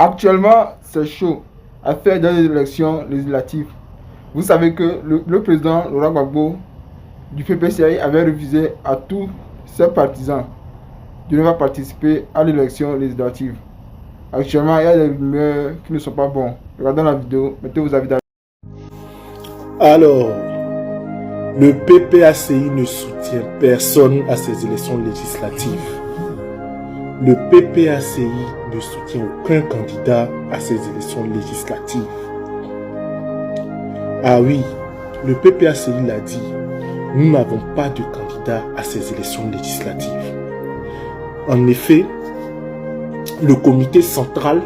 Actuellement, c'est chaud à faire dans les élections législatives. Vous savez que le président Laurent Gbagbo du PPCI avait refusé à tous ses partisans de ne pas participer à l'élection législative. Actuellement, il y a des rumeurs qui ne sont pas bons. Regardons la vidéo, mettez vos avis d'avis. Alors, le PPACI ne soutient personne à ces élections législatives. Le PPACI ne soutient aucun candidat à ces élections législatives. Ah oui, le PPACI l'a dit, nous n'avons pas de candidat à ces élections législatives. En effet, le comité central,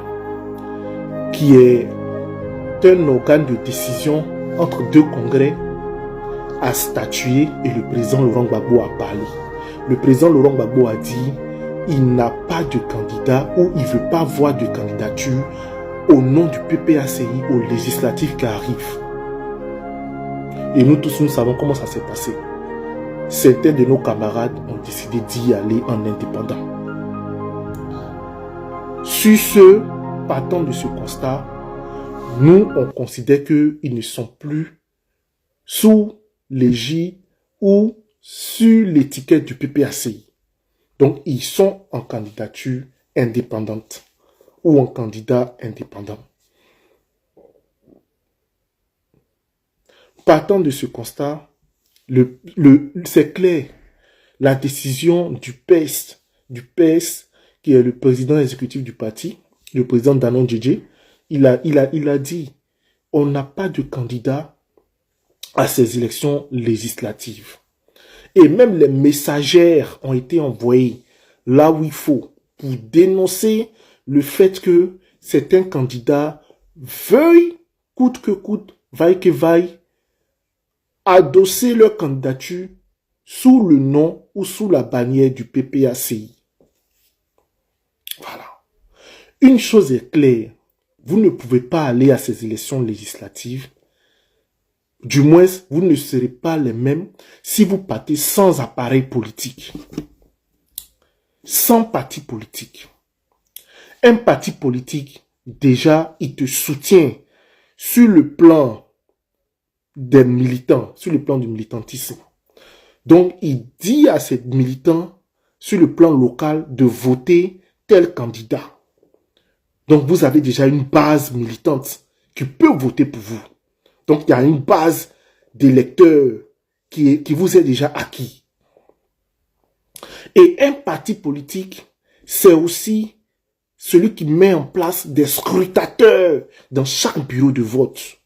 qui est un organe de décision entre deux congrès, a statué et le président Laurent Gbagbo a parlé. Le président Laurent Gbagbo a dit il n'a pas de candidat ou il ne veut pas voir de candidature au nom du PPACI aux législatives qui arrivent. Et nous tous, nous savons comment ça s'est passé. Certains de nos camarades ont décidé d'y aller en indépendant. Sur ce, partant de ce constat, nous, on considère qu'ils ne sont plus sous l'égide ou sur l'étiquette du PPACI. Donc, ils sont en candidature indépendante ou en candidat indépendant. Partant de ce constat, c'est clair, la décision du PES, qui est le président exécutif du parti, le président Danon Djedje, il a dit, on n'a pas de candidat à ces élections législatives. Et même les messagères ont été envoyés là où il faut pour dénoncer le fait que certains candidats veuillent, coûte que coûte, vaille que vaille, adosser leur candidature sous le nom ou sous la bannière du PPACI. Voilà. Une chose est claire, vous ne pouvez pas aller à ces élections législatives. Du moins, vous ne serez pas les mêmes si vous partez sans appareil politique. Sans parti politique. Un parti politique, déjà, il te soutient sur le plan des militants, sur le plan du militantisme. Donc, il dit à ces militants, sur le plan local, de voter tel candidat. Donc, vous avez déjà une base militante qui peut voter pour vous. Donc, il y a une base d'électeurs qui vous est déjà acquis. Et un parti politique, c'est aussi celui qui met en place des scrutateurs dans chaque bureau de vote.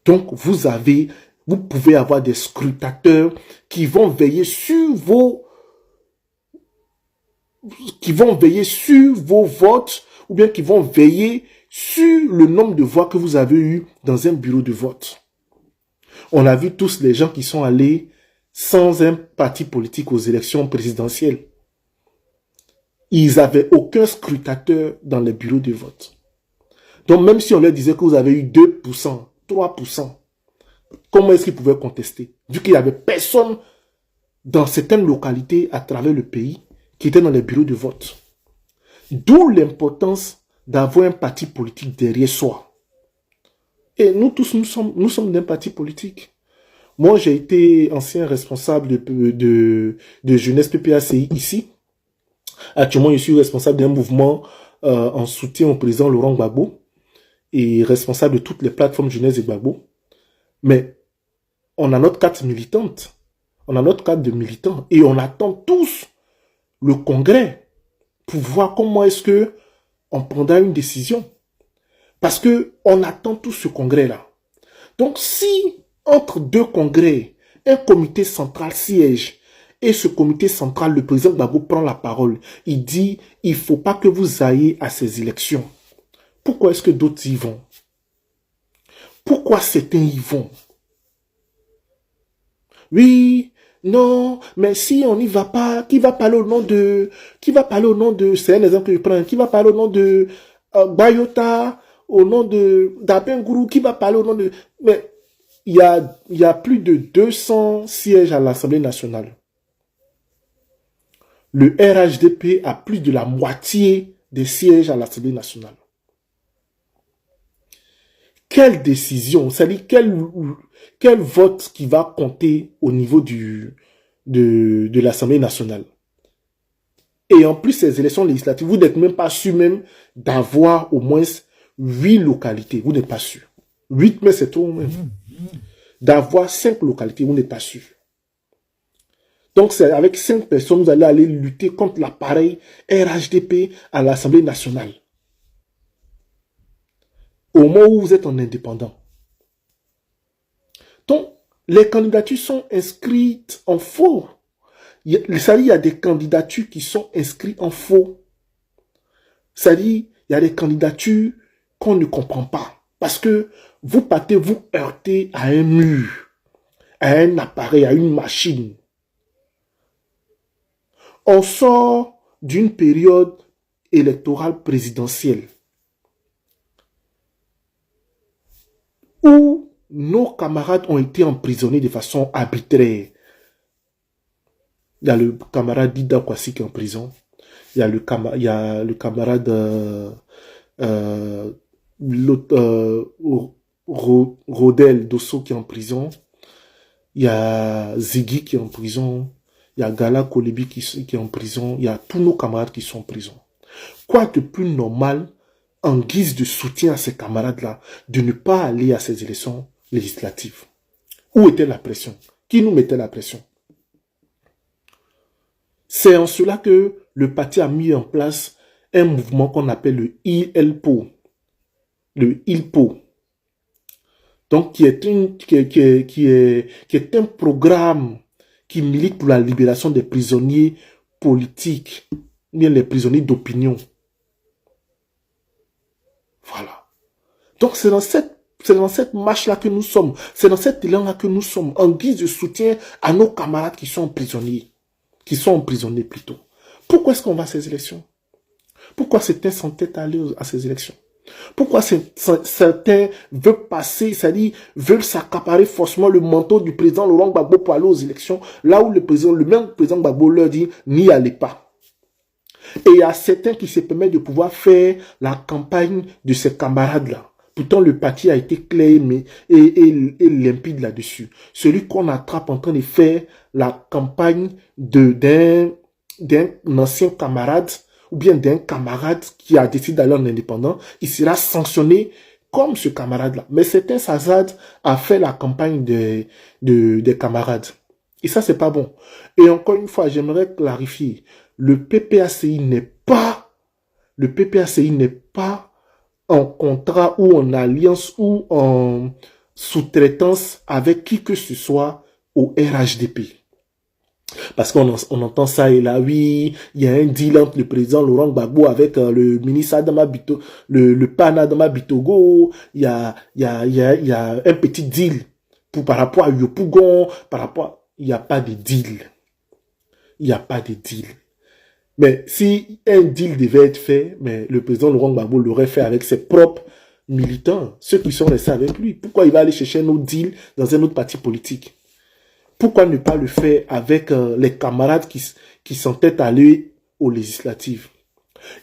Donc, vous pouvez avoir des scrutateurs qui vont veiller sur vos votes ou bien qui vont veiller sur le nombre de voix que vous avez eu dans un bureau de vote. On a vu tous les gens qui sont allés sans un parti politique aux élections présidentielles. Ils n'avaient aucun scrutateur dans les bureaux de vote. Donc même si on leur disait que vous avez eu 2%, 3%, comment est-ce qu'ils pouvaient contester? Vu qu'il n'y avait personne dans certaines localités à travers le pays qui était dans les bureaux de vote. D'où l'importance d'avoir un parti politique derrière soi. Et nous tous, nous sommes d'un parti politique. Moi, j'ai été ancien responsable de jeunesse PPACI ici. Actuellement, je suis responsable d'un mouvement en soutien au président Laurent Gbagbo et responsable de toutes les plateformes jeunesse de Gbagbo. Mais on a notre carte militante. On a notre carte de militant et on attend tous le congrès pour voir comment est-ce que on prendra une décision. Parce que on attend tout ce congrès-là. Donc, si entre deux congrès, un comité central siège, et ce comité central, le président Gbagbo prend la parole, il dit, il ne faut pas que vous ayez à ces élections. Pourquoi est-ce que d'autres y vont? Pourquoi certains y vont? Oui, non, mais si on n'y va pas, qui va parler au nom de, c'est un exemple que je prends, qui va parler au nom de Bayota, au nom de d'Abengourou, qui va parler au nom de... Mais il y a plus de 200 sièges à l'Assemblée nationale. Le RHDP a plus de la moitié des sièges à l'Assemblée nationale. Quelle décision, c'est-à-dire quel vote qui va compter au niveau de l'Assemblée nationale. Et en plus, ces élections législatives, vous n'êtes même pas sûr même d'avoir au moins 8 localités. Vous n'êtes pas sûr. 8, mais c'est trop même. D'avoir 5 localités, vous n'êtes pas sûr. Donc, c'est avec 5 personnes, vous allez aller lutter contre l'appareil RHDP à l'Assemblée nationale. Au moment où vous êtes en indépendant. Donc, les candidatures sont inscrites en faux. Il y a des candidatures qui sont inscrites en faux. C'est-à-dire, il y a des candidatures qu'on ne comprend pas. Parce que vous partez vous heurter à un mur, à un appareil, à une machine. On sort d'une période électorale présidentielle où nos camarades ont été emprisonnés de façon arbitraire. Il y a le camarade Dida Kwasi qui est en prison. Il y a le camarade Rodel Dosso qui est en prison. Il y a Ziggy qui est en prison. Il y a Gala Kolebi qui est en prison. Il y a tous nos camarades qui sont en prison. Quoi de plus normal, en guise de soutien à ces camarades-là, de ne pas aller à ces élections législatives? Où était la pression? Qui nous mettait la pression? C'est en cela que le parti a mis en place un mouvement qu'on appelle le ILPO. Le ILPO. Donc, qui est un programme qui milite pour la libération des prisonniers politiques, bien les prisonniers d'opinion. Voilà. Donc, c'est dans cette marche-là que nous sommes. C'est dans cet élan-là que nous sommes, en guise de soutien à nos camarades qui sont prisonniers. Qui sont emprisonnés plutôt. Pourquoi est-ce qu'on va à ces élections? Pourquoi certains s'entêtent à aller à ces élections? Pourquoi certains veulent passer, c'est-à-dire veulent s'accaparer forcément le manteau du président Laurent Gbagbo pour aller aux élections, là où le même président Gbagbo leur dit n'y allez pas. Et il y a certains qui se permettent de pouvoir faire la campagne de ces camarades-là. Pourtant, le parti a été clair et limpide là-dessus. Celui qu'on attrape en train de faire la campagne d'un ancien camarade ou bien d'un camarade qui a décidé d'aller en indépendant, il sera sanctionné comme ce camarade-là. Mais certains s'hasardent à faire la campagne des camarades. Et ça, c'est pas bon. Et encore une fois, j'aimerais clarifier, le PPACI n'est pas en contrat ou en alliance ou en sous-traitance avec qui que ce soit au RHDP. Parce qu'on entend ça et là, oui, il y a un deal entre le président Laurent Gbagbo avec le ministre Adama Bitogo, le pan Adama Bitogo, il y a un petit deal par rapport à Yopougon, il n'y a pas de deal. Il n'y a pas de deal. Mais si un deal devait être fait, mais le président Laurent Gbagbo l'aurait fait avec ses propres militants, ceux qui sont restés avec lui. Pourquoi il va aller chercher un autre deal dans un autre parti politique? Pourquoi ne pas le faire avec les camarades qui s'entêtent à aller aux législatives?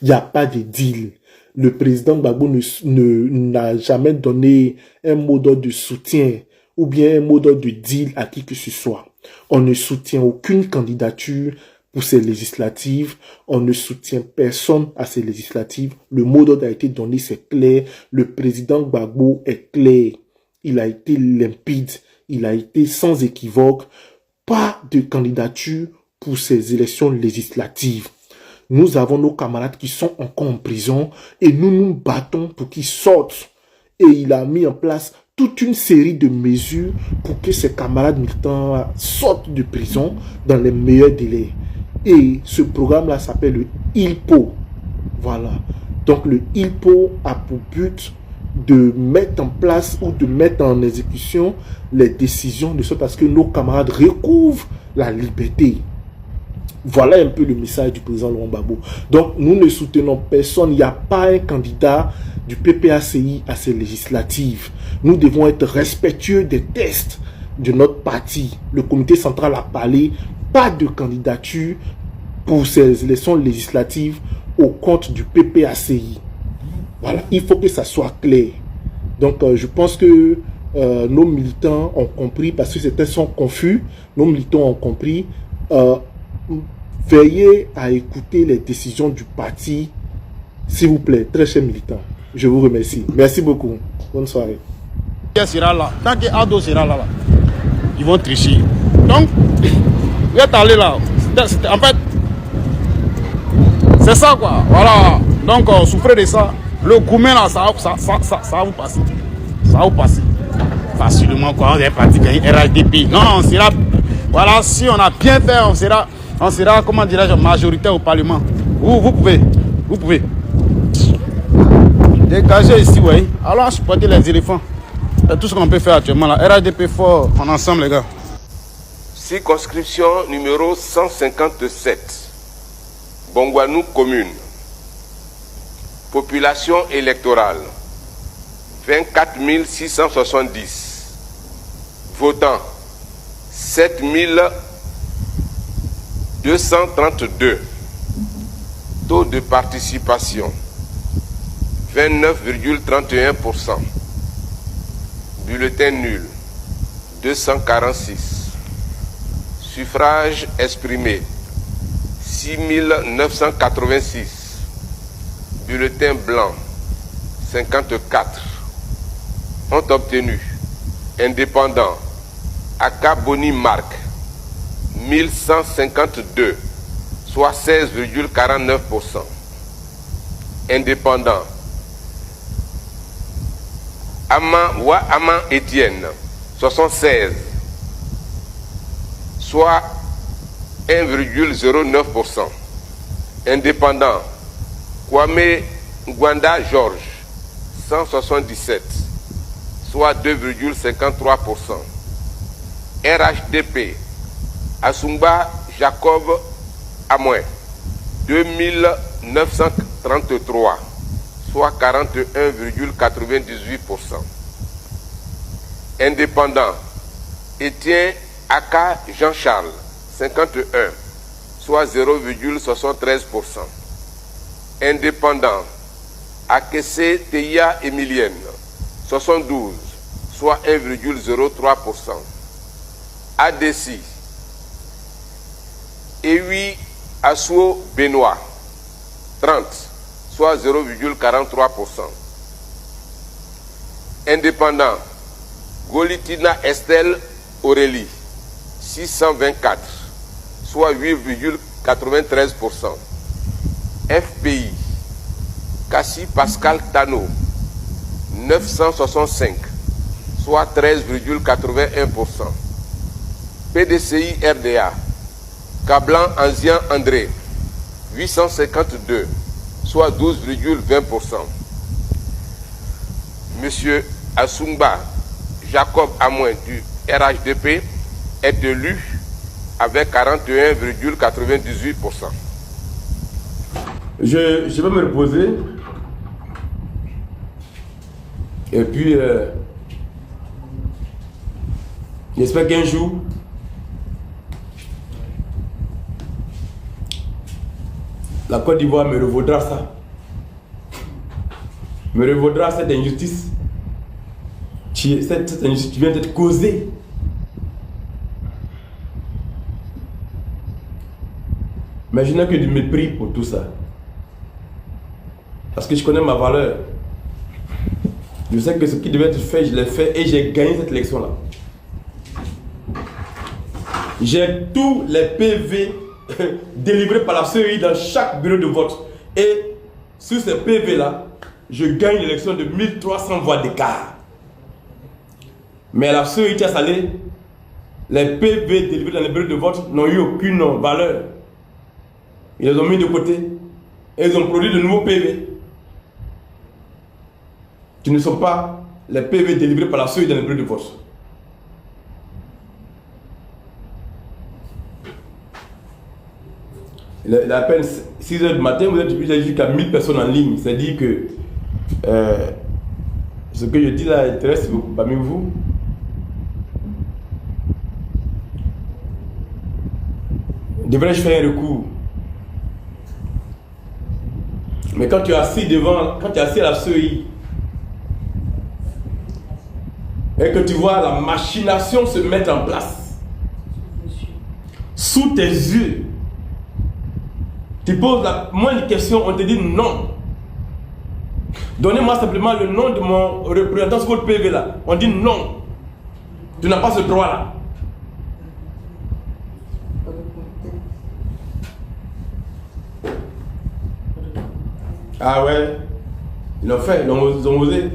Il n'y a pas de deal. Le président Gbagbo n'a jamais donné un mot d'ordre de soutien ou bien un mot d'ordre de deal à qui que ce soit. On ne soutient aucune candidature pour ces législatives, on ne soutient personne à ces législatives. Le mot d'ordre a été donné, c'est clair. Le président Gbagbo est clair. Il a été limpide. Il a été sans équivoque. Pas de candidature pour ces élections législatives. Nous avons nos camarades qui sont encore en prison et nous nous battons pour qu'ils sortent. Et il a mis en place toute une série de mesures pour que ces camarades militants sortent de prison dans les meilleurs délais. Et ce programme-là s'appelle le ILPO. Voilà. Donc le ILPO a pour but de mettre en place ou de mettre en exécution les décisions de sorte à ce que nos camarades recouvrent la liberté. Voilà un peu le message du président Laurent Gbagbo. Donc nous ne soutenons personne. Il n'y a pas un candidat du PPACI à ces législatives. Nous devons être respectueux des tests de notre parti. Le comité central a parlé. Pas de candidature pour ces élections législatives au compte du PPACI. Voilà, il faut que ça soit clair. Donc, je pense que nos militants ont compris, parce que certains sont confus, nos militants ont compris. Veillez à écouter les décisions du parti, s'il vous plaît, très chers militants. Je vous remercie. Merci beaucoup. Bonne soirée. Sera là. Tant que Ado sera là, ils vont tricher. Donc, vous êtes allé là. En fait, c'est ça quoi. Voilà. Donc, souffrez de ça. Le gourmet là, ça va vous passer. Ça va vous passer. Facilement quoi. On est parti gagner RHDP. Non, on sera. Voilà, si on a bien fait, on sera, comment dirais-je, majoritaire au Parlement. Vous pouvez. Vous pouvez. Dégagez ici, oui. Allons supporter les éléphants. C'est tout ce qu'on peut faire actuellement là. RHDP fort, en ensemble les gars. Circonscription numéro 157. Bongwanou commune. Population électorale 24 670. Votants 7 232. Taux de participation 29,31%. Bulletin nul 246. Suffrage exprimé 6 986. Bulletin blanc 54. Ont obtenu indépendant Aka Boni Marc 1152, soit 16,49%. Indépendant Aman Etienne 76, soit 1,09%. Indépendant Kwame Gwanda Georges 177, soit 2,53%. RHDP Asumba Jacob Amoin 2933, soit 41,98%. Indépendant Étienne Aka Jean-Charles 51, soit 0,73%. Indépendant Akese Teya Emilienne 72, soit 1,03%. ADC Ewi Asuo Benoît 30, soit 0,43%. Indépendant Golitina Estelle Aurélie 624, soit 8,93%. FPI Cassie Pascal Tano 965, soit 13,81%. PDCI RDA Cablan Ancien André 852, soit 12,20%. Monsieur Asumba Jacob Amoin du RHDP est élu avec 41,98%. Je vais me reposer. Et puis, j'espère qu'un jour, la Côte d'Ivoire me revaudra ça. Me revaudra cette injustice. Cette injustice qui vient d'être causée. Mais je n'ai que du mépris pour tout ça. Parce que je connais ma valeur. Je sais que ce qui devait être fait, je l'ai fait et j'ai gagné cette élection-là. J'ai tous les PV délivrés par la CEI dans chaque bureau de vote. Et sur ces PV-là, je gagne l'élection de 1300 voix d'écart. Mais la CEI tient salé, les PV délivrés dans les bureaux de vote n'ont eu aucune valeur. Ils les ont mis de côté et ils ont produit de nouveaux PV qui ne sont pas les PV délivrés par la CEI dans les bureaux de vote. Il est à peine 6 h du matin, vous êtes jusqu'à 1000 personnes en ligne. C'est-à-dire que ce que je dis là intéresse beaucoup parmi vous. Devrais-je faire un recours? Mais quand tu es assis devant, quand tu es assis à la CEI, et que tu vois la machination se mettre en place, sous tes yeux, tu poses la moindre question, on te dit non. Donnez-moi simplement le nom de mon représentant sur le PV là. On dit non. Tu n'as pas ce droit là. Ah ouais, ils l'ont fait, ils ont osé.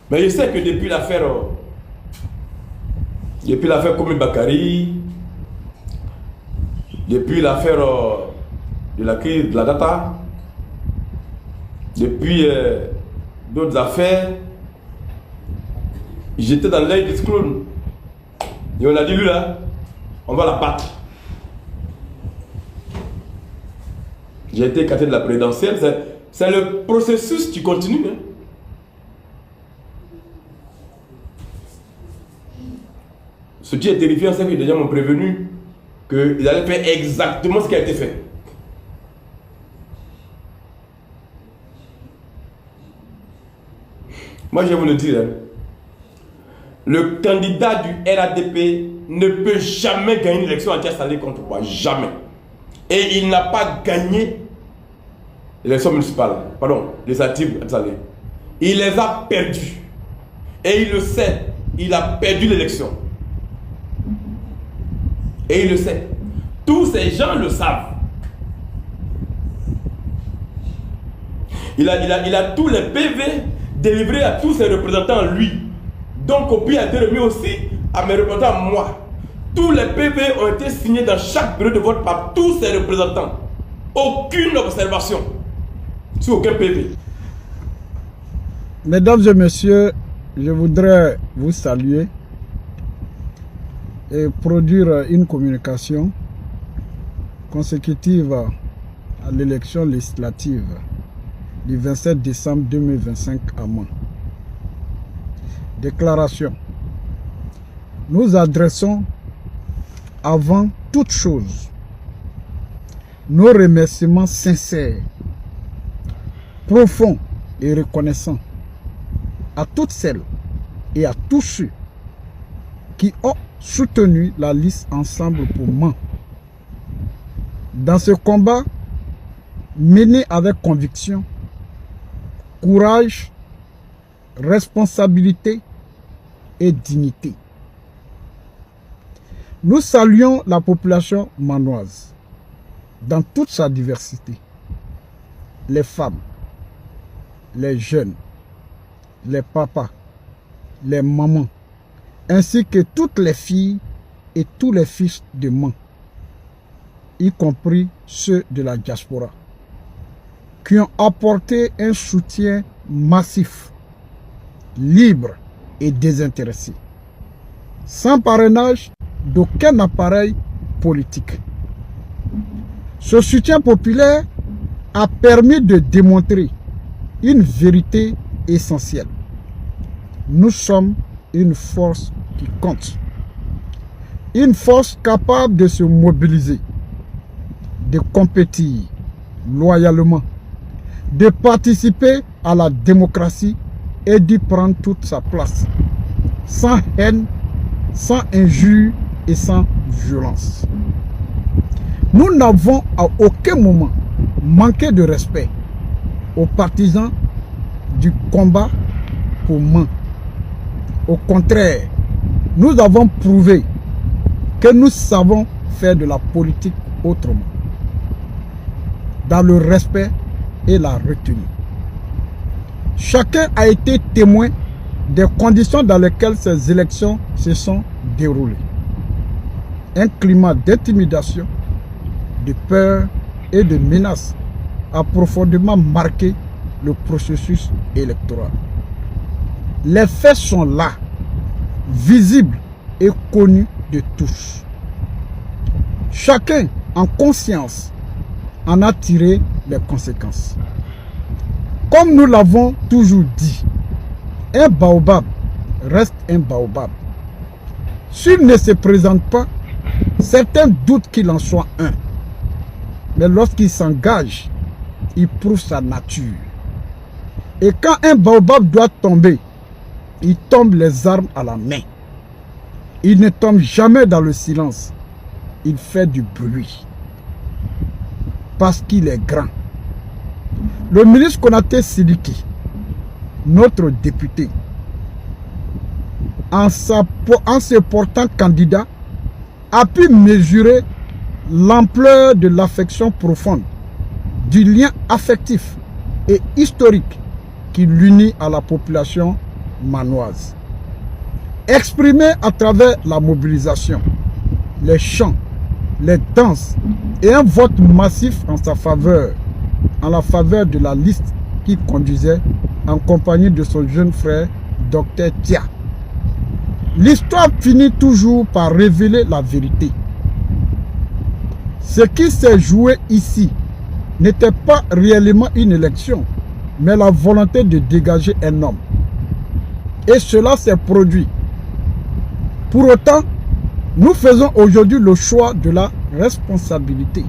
Mais je sais que depuis l'affaire Komi Bakari, depuis l'affaire de la crise de la data, depuis d'autres affaires, j'étais dans l'œil du clown. Et on a dit, lui là, on va la battre. J'ai été écarté de la présidentielle. C'est le processus qui continue. Hein. Ce qui est terrifiant, c'est que les gens m'ont prévenu qu'ils allaient faire exactement ce qui a été fait. Moi, je vais vous le dire. Hein. Le candidat du RADP ne peut jamais gagner une élection anti-Salé contre moi. Jamais. Et il n'a pas gagné l'élection municipale. Pardon, législative anti-Salé. Il les a perdues. Et il le sait. Il a perdu l'élection. Et il le sait. Tous ces gens le savent. Il a tous les PV délivrés à tous ses représentants, lui. Donc, copie a été remis aussi à mes représentants, moi. Tous les PV ont été signés dans chaque bureau de vote par tous ses représentants. Aucune observation sur aucun PV. Mesdames et messieurs, je voudrais vous saluer et produire une communication consécutive à l'élection législative du 27 décembre 2025 à Mans. Déclaration. Nous adressons avant toute chose nos remerciements sincères, profonds et reconnaissants à toutes celles et à tous ceux qui ont soutenu la liste Ensemble pour Mans. Dans ce combat mené avec conviction, courage, responsabilité et dignité. Nous saluons la population mannoise dans toute sa diversité. Les femmes, les jeunes, les papas, les mamans, ainsi que toutes les filles et tous les fils de Mans, y compris ceux de la diaspora, qui ont apporté un soutien massif, libre et désintéressé, sans parrainage d'aucun appareil politique. Ce soutien populaire a permis de démontrer une vérité essentielle. Nous sommes une force qui compte, une force capable de se mobiliser, de compétir loyalement, de participer à la démocratie et d'y prendre toute sa place, sans haine, sans injure et sans violence. Nous n'avons à aucun moment manqué de respect aux partisans du combat pour Mans. Au contraire, nous avons prouvé que nous savons faire de la politique autrement, dans le respect et la retenue. Chacun a été témoin des conditions dans lesquelles ces élections se sont déroulées. Un climat d'intimidation, de peur et de menace a profondément marqué le processus électoral. Les faits sont là, visibles et connus de tous. Chacun, en conscience, en a tiré les conséquences. Comme nous l'avons toujours dit, un baobab reste un baobab. S'il ne se présente pas, certains doutent qu'il en soit un. Mais lorsqu'il s'engage, il prouve sa nature. Et quand un baobab doit tomber, il tombe les armes à la main. Il ne tombe jamais dans le silence. Il fait du bruit. Parce qu'il est grand. Le ministre Konaté Sidiki, notre député, en se portant candidat, a pu mesurer l'ampleur de l'affection profonde, du lien affectif et historique qui l'unit à la population manoise. Exprimé à travers la mobilisation, les chants, les danses et un vote massif en sa faveur, en la faveur de la liste qu'il conduisait en compagnie de son jeune frère, Dr Tia. L'histoire finit toujours par révéler la vérité. Ce qui s'est joué ici n'était pas réellement une élection, mais la volonté de dégager un homme. Et cela s'est produit. Pour autant, nous faisons aujourd'hui le choix de la responsabilité,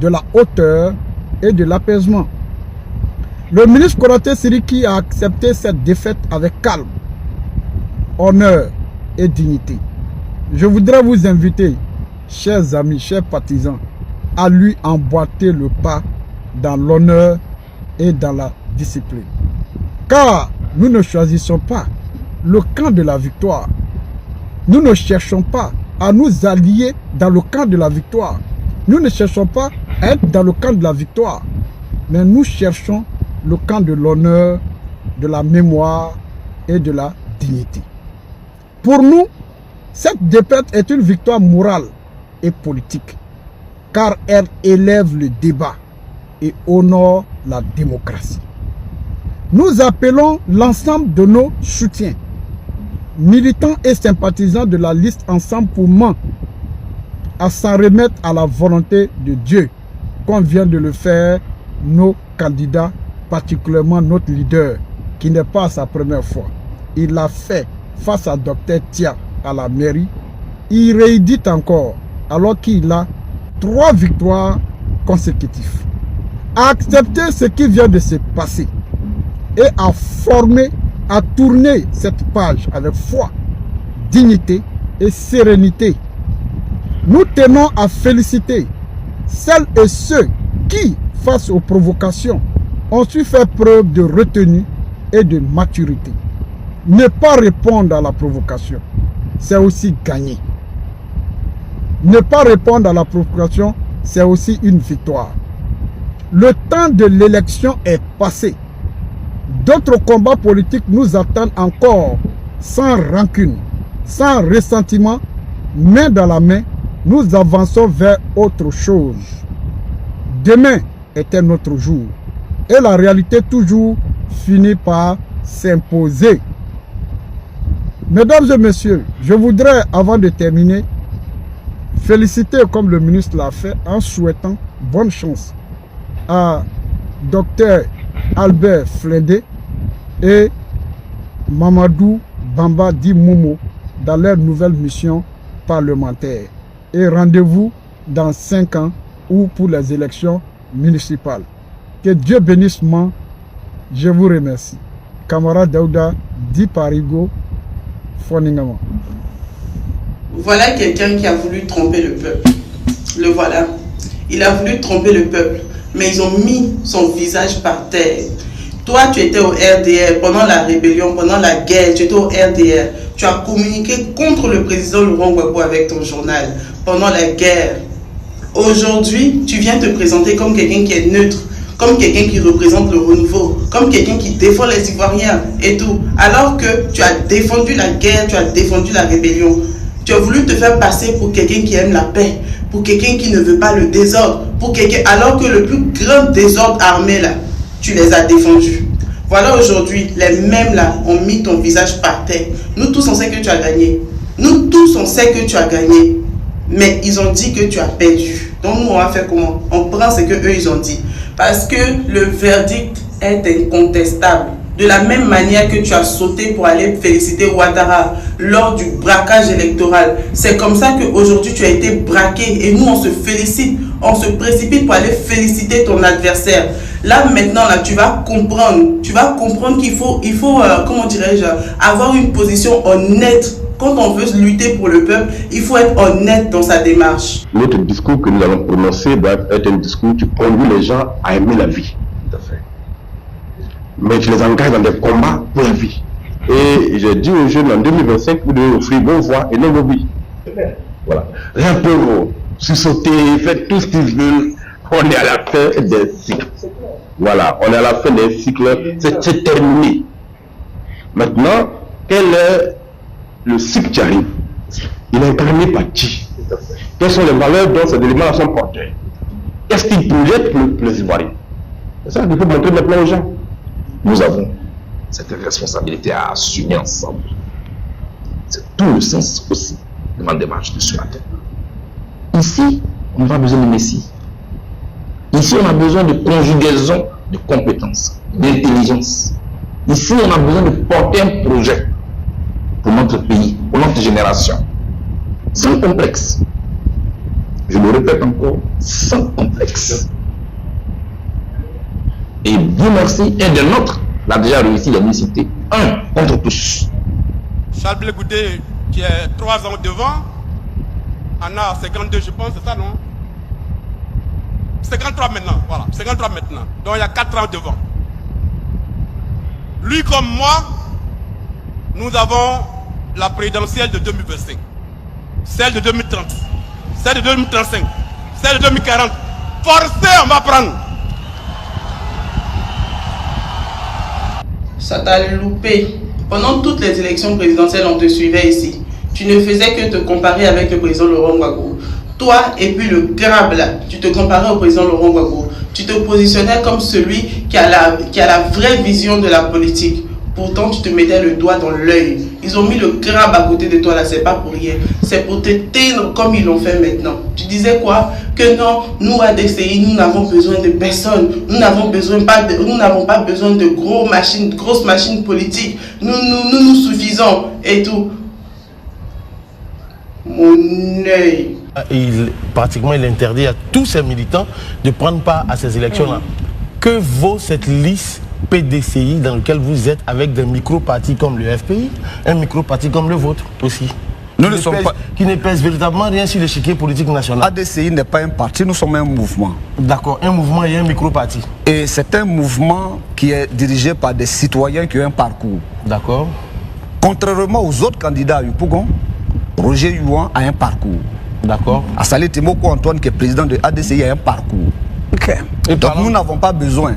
de la hauteur et de l'apaisement. Le ministre Konaté Sidiki a accepté cette défaite avec calme, honneur et dignité. Je voudrais vous inviter, chers amis, chers partisans, à lui emboîter le pas dans l'honneur et dans la discipline. Car nous ne choisissons pas le camp de la victoire. Nous ne cherchons pas à nous allier dans le camp de la victoire. Nous ne cherchons pas à être dans le camp de la victoire. Mais nous cherchons le camp de l'honneur, de la mémoire et de la dignité. Pour nous, cette défaite est une victoire morale et politique, car elle élève le débat et honore la démocratie. Nous appelons l'ensemble de nos soutiens, militants et sympathisants de la liste Ensemble pour Mans, à s'en remettre à la volonté de Dieu, comme vient de le faire nos candidats, particulièrement notre leader, qui n'est pas sa première fois. Il l'a fait face à Dr Tia à la mairie. Il réédite encore, alors qu'il a 3 victoires consécutives. À accepter ce qui vient de se passer et à former, à tourner cette page avec foi, dignité et sérénité. Nous tenons à féliciter celles et ceux qui, face aux provocations, ont su faire preuve de retenue et de maturité. Ne pas répondre à la provocation, c'est aussi gagner. Ne pas répondre à la provocation, c'est aussi une victoire. Le temps de l'élection est passé. D'autres combats politiques nous attendent encore, sans rancune, sans ressentiment, main dans la main, nous avançons vers autre chose. Demain est un autre jour. Et la réalité toujours finit par s'imposer. Mesdames et messieurs, je voudrais, avant de terminer, féliciter, comme le ministre l'a fait, en souhaitant bonne chance à Dr Albert Flindé et Mamadou Bamba Di Momo dans leur nouvelle mission parlementaire. Et rendez-vous dans 5 ans ou pour les élections municipales. Que Dieu bénisse moi. Je vous remercie. Camarade Daouda Di Parigo Foningama. Voilà quelqu'un qui a voulu tromper le peuple. Le voilà. Il a voulu tromper le peuple, mais ils ont mis son visage par terre. Toi, tu étais au RDR pendant la rébellion, pendant la guerre, tu étais au RDR. Tu as communiqué contre le président Laurent Gbagbo avec ton journal pendant la guerre. Aujourd'hui, tu viens te présenter comme quelqu'un qui est neutre, comme quelqu'un qui représente le renouveau, comme quelqu'un qui défend les Ivoiriens et tout. Alors que tu as défendu la guerre, tu as défendu la rébellion. Tu as voulu te faire passer pour quelqu'un qui aime la paix, pour quelqu'un qui ne veut pas le désordre, pour quelqu'un, alors que le plus grand désordre armé là, tu les as défendus. Voilà aujourd'hui, les mêmes là ont mis ton visage par terre. Nous tous on sait que tu as gagné. Nous tous on sait que tu as gagné. Mais ils ont dit que tu as perdu. Donc nous on va faire comment? On prend ce que eux ils ont dit. Parce que le verdict est incontestable. De la même manière que tu as sauté pour aller féliciter Ouattara lors du braquage électoral. C'est comme ça qu'aujourd'hui tu as été braqué et nous on se félicite. on se précipite pour aller féliciter ton adversaire. Là maintenant, là, tu vas comprendre qu'il faut comment dirais-je, avoir une position honnête. Quand on veut lutter pour le peuple, il faut être honnête dans sa démarche. Notre discours que nous allons prononcer doit être un discours qui conduit les gens à aimer la vie. Tout à fait. Mais qui les engage dans des combats pour la vie. Et j'ai dit aux jeunes en 2025, vous devez offrir vos voix et non vos vies. Voilà. Rien pour sauter, faire tout ce qu'ils veulent. On est à la fin des cycles. Voilà, on est à la fin des cycles. C'est terminé. Maintenant, quel est le cycle qui arrive? Il est incarné par qui? Quelles sont les valeurs dont ces éléments sont porteurs? Qu'est-ce qu'ils projettent pour les Ivoiriens? C'est ça qu'il faut montrer maintenant aux gens. Nous avons cette responsabilité à assumer ensemble. C'est tout le sens aussi de ma démarche de ce matin. Ici, on n'a pas besoin de Messie. Ici, on a besoin de conjugaison de compétences, d'intelligence. Ici, on a besoin de porter un projet pour notre pays, pour notre génération. Sans complexe. Je le répète encore, sans complexe. Et Dieu merci, un des nôtres l'a déjà réussi à citer. Un contre tous. Charles Blé Goudé, qui est 3 ans devant, en a 52, je pense, c'est ça, non? 53 maintenant, voilà, 53 maintenant. Donc il y a 4 ans devant. Lui comme moi, nous avons la présidentielle de 2025, celle de 2030, celle de 2035, celle de 2040. Forcé, on va prendre. Ça t'a loupé. Pendant toutes les élections présidentielles, on te suivait ici. Tu ne faisais que te comparer avec le président Laurent Gbagbo. Toi et puis le crabe là, tu te comparais au président Laurent Gbagbo. Tu te positionnais comme celui qui a la vraie vision de la politique. Pourtant, tu te mettais le doigt dans l'œil. Ils ont mis le crabe à côté de toi là, c'est pas pour rien. C'est pour te teindre comme ils l'ont fait maintenant. Tu disais quoi? Que non, nous ADCI, nous n'avons besoin de personne. Nous n'avons pas besoin de grosses machines politiques. Nous suffisons et tout. Mon œil. Pratiquement, il interdit à tous ces militants de prendre part à ces élections-là. Que vaut cette liste PDCI dans lequel vous êtes avec des micro-partis comme le FPI, un micro-parti comme le vôtre aussi, qui ne pèse véritablement rien sur l'échiquier politique national? ADCI n'est pas un parti, nous sommes un mouvement. D'accord, un mouvement et un micro-parti. Et c'est un mouvement qui est dirigé par des citoyens qui ont un parcours. D'accord. Contrairement aux autres candidats à Yopougon, Roger Youan a un parcours. D'accord. Assali Timoko Antoine, qui est président de ADCI, a un parcours. Et donc nous n'avons pas besoin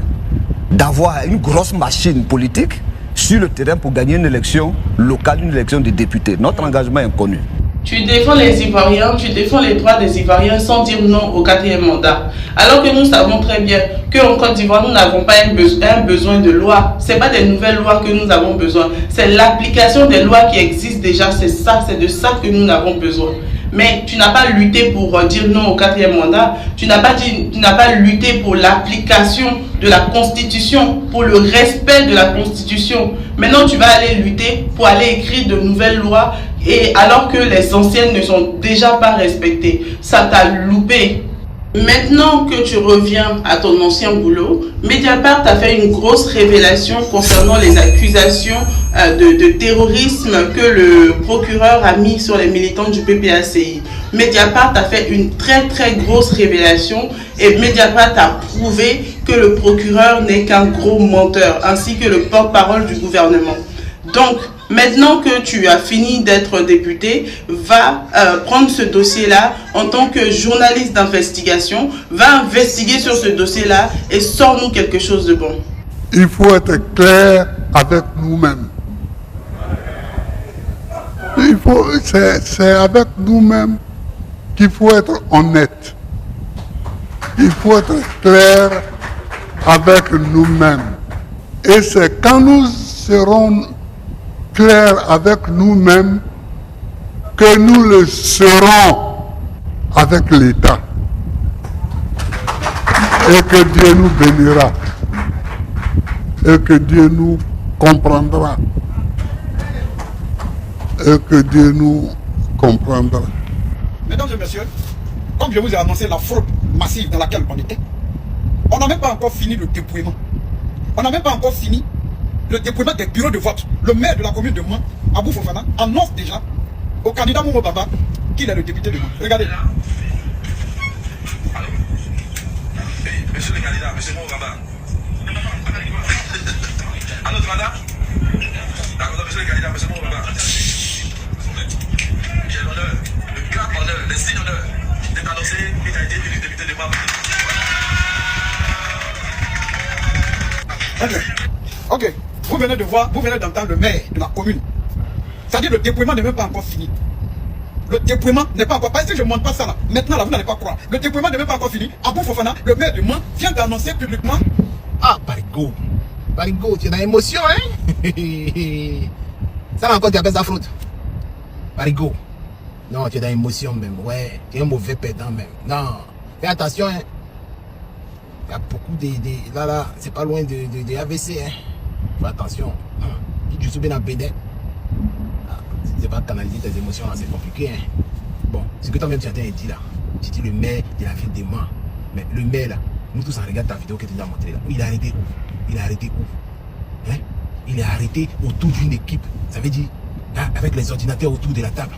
d'avoir une grosse machine politique sur le terrain pour gagner une élection locale, une élection de députés. Notre engagement est inconnu. Tu défends les Ivoiriens, tu défends les droits des Ivoiriens sans dire non au 4e mandat. Alors que nous savons très bien qu'en Côte d'Ivoire, nous n'avons pas un besoin de loi. Ce n'est pas des nouvelles lois que nous avons besoin. C'est l'application des lois qui existent déjà. C'est de ça que nous avons besoin. Mais tu n'as pas lutté pour dire non au 4e mandat. Tu n'as pas lutté pour l'application de la Constitution, pour le respect de la Constitution. Maintenant, tu vas aller lutter pour aller écrire de nouvelles lois, et alors que les anciennes ne sont déjà pas respectées. Ça t'a loupé. Maintenant que tu reviens à ton ancien boulot, Mediapart a fait une grosse révélation concernant les accusations de terrorisme que le procureur a mis sur les militants du PPACI. Mediapart a fait une très grosse révélation et Mediapart a prouvé que le procureur n'est qu'un gros menteur, ainsi que le porte-parole du gouvernement. Donc, maintenant que tu as fini d'être député, va prendre ce dossier-là en tant que journaliste d'investigation, va investiguer sur ce dossier-là et sors-nous quelque chose de bon. Il faut être clair avec nous-mêmes. C'est avec nous-mêmes qu'il faut être honnête. Il faut être clair avec nous-mêmes. Et c'est quand nous serons clairs avec nous-mêmes que nous le serons avec l'État. Et que Dieu nous bénira. Et que Dieu nous comprendra. Et que Dieu nous comprendra. Mesdames et messieurs, comme je vous ai annoncé la fraude massive dans laquelle on était. On n'a même pas encore fini le dépouillement. On n'a même pas encore fini le dépouillement des bureaux de vote. Le maire de la commune de Mouan, Abou Fofana, annonce déjà au candidat Momo Baba qu'il est le député de Mouan. Regardez. Monsieur le candidat, monsieur Momo Baba. Allô, madame? Monsieur le candidat, monsieur Momo Baba. J'ai l'honneur, le grand honneur, le signe honneur de t'annoncer qu'il a été élu député de Mouan. Ok, vous venez de voir, vous venez d'entendre le maire de la commune. C'est-à-dire le dépouillement n'est même pas encore fini. Le dépouillement n'est pas encore... Parce que je ne montre pas ça là. Maintenant là, vous n'allez pas croire. Le dépouillement n'est même pas encore fini. Abou Fofana, le maire de Mouan, vient d'annoncer publiquement... Ah, Barigo, tu es dans l'émotion, hein? Ça là encore, tu appelles ça fraude. Barigo. Non, tu es dans l'émotion même. Ouais, tu es un mauvais perdant même. Non, fais attention, hein. Il y a beaucoup de là, c'est pas loin de AVC, hein. Fais attention. Si tu souviens à Bénin, si tu ne sais pas canaliser tes émotions là, c'est compliqué, hein. Bon, ce que toi-même tu as dit là, tu dis le maire de la ville de Mouan. Mais le maire là, nous tous on regarde ta vidéo que tu nous as montré là. Il est arrêté où? Il est arrêté où? Hein? Il est arrêté autour d'une équipe. Ça veut dire, là, avec les ordinateurs autour de la table.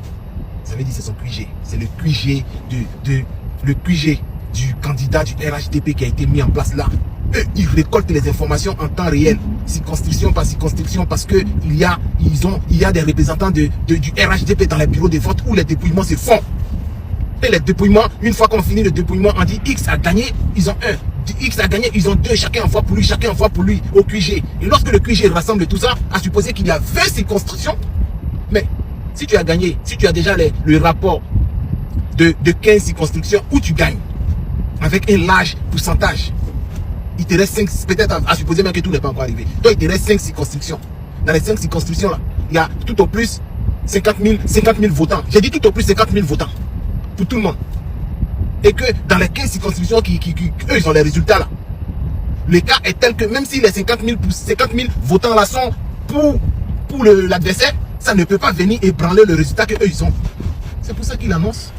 Ça veut dire c'est son QG. C'est le QG le QG du candidat du RHDP qui a été mis en place là. Eux, ils récoltent les informations en temps réel, circonscription par circonscription, parce que il y a des représentants du RHDP dans les bureaux de vote où les dépouillements se font. Et les dépouillements, une fois qu'on finit le dépouillement, on dit X a gagné, ils ont 1. X a gagné, ils ont 2, chacun envoie pour lui, chacun envoie pour lui au QG. Et lorsque le QG rassemble tout ça, à supposer qu'il y a 20 circonscriptions, mais si tu as gagné, si tu as déjà le rapport de 15 circonscriptions où tu gagnes, avec un large pourcentage, il te reste 5, peut-être à supposer même que tout n'est pas encore arrivé. Donc il te reste 5 circonscriptions. Dans les 5 circonscriptions là, il y a tout au plus 50 000 votants. J'ai dit tout au plus 50 000 votants. Pour tout le monde. Et que dans les 15 circonscriptions eux ils ont les résultats là. Le cas est tel que même si les 50 000 votants là sont pour l'adversaire, ça ne peut pas venir ébranler le résultat que eux ils ont. C'est pour ça qu'il annonce.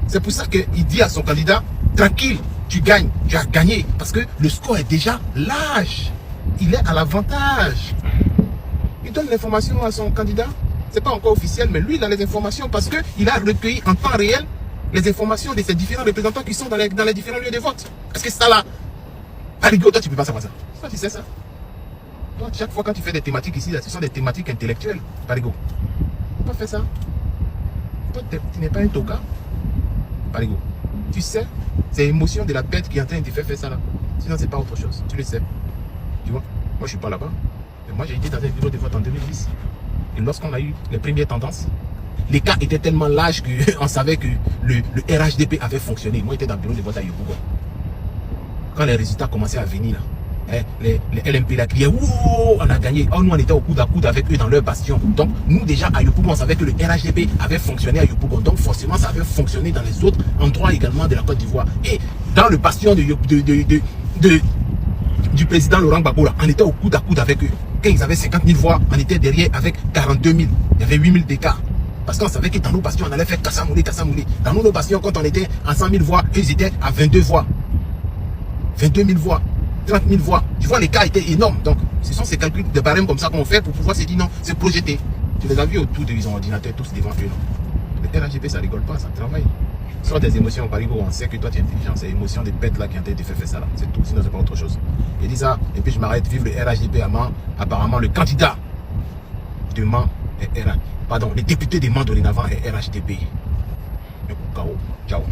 C'est pour ça qu'il dit à son candidat, tranquille, tu gagnes, tu as gagné. Parce que le score est déjà large. Il est à l'avantage. Il donne l'information à son candidat. C'est pas encore officiel, mais lui il a les informations parce qu'il a recueilli en temps réel les informations de ces différents représentants qui sont dans les différents lieux de vote. Est-ce que ça là, Barigo, toi tu peux pas savoir ça. Toi tu sais ça. Toi chaque fois quand tu fais des thématiques ici, là, ce sont des thématiques intellectuelles, Barigo. Tu peux pas faire ça. Toi tu n'es pas un toka. Barigo, tu sais, c'est l'émotion de la bête qui est en train de te faire ça là. Sinon c'est pas autre chose, tu le sais. Tu vois, moi je suis pas là-bas. Mais moi j'ai été dans un bureau de vote en 2010. Et lorsqu'on a eu les premières tendances, les cas étaient tellement larges qu'on savait que le RHDP avait fonctionné. Moi, j'étais dans le bureau de vote à Yopougon. Quand les résultats commençaient à venir, là, les LMP là criaient, wow, on a gagné. Oh, nous, on était au coude à coude avec eux dans leur bastion. Donc, nous, déjà, à Yopougon, on savait que le RHDP avait fonctionné à Yopougon. Donc, forcément, ça avait fonctionné dans les autres endroits également de la Côte d'Ivoire. Et dans le bastion du président Laurent Gbagbo, on était au coude à coude avec eux. Quand ils avaient 50 000 voix, on était derrière avec 42 000. Il y avait 8 000 d'écart. Parce qu'on savait que dans nos bastions, on allait faire Kassamoulé. Dans nos bastions, quand on était à 100 000 voix, ils étaient à 22 voix. 22 000 voix, 30 000 voix. Tu vois, l'écart était énorme. Donc, ce sont ces calculs de barème comme ça qu'on fait pour pouvoir se dire non, c'est projeté. Tu les as vus autour de ils ont ordinateur tous devant eux. Le RHDP, ça rigole pas, ça travaille. Ce sont des émotions, Barigo, on sait que toi tu es intelligent. C'est l'émotion des bêtes là qui ont été faire ça là. C'est tout, sinon c'est pas autre chose. J'ai dit ça, et puis je m'arrête, vive le RHDP à Mans. Apparemment, le candidat de Mans est le député de Mans dorénavant est RHDP. Ciao.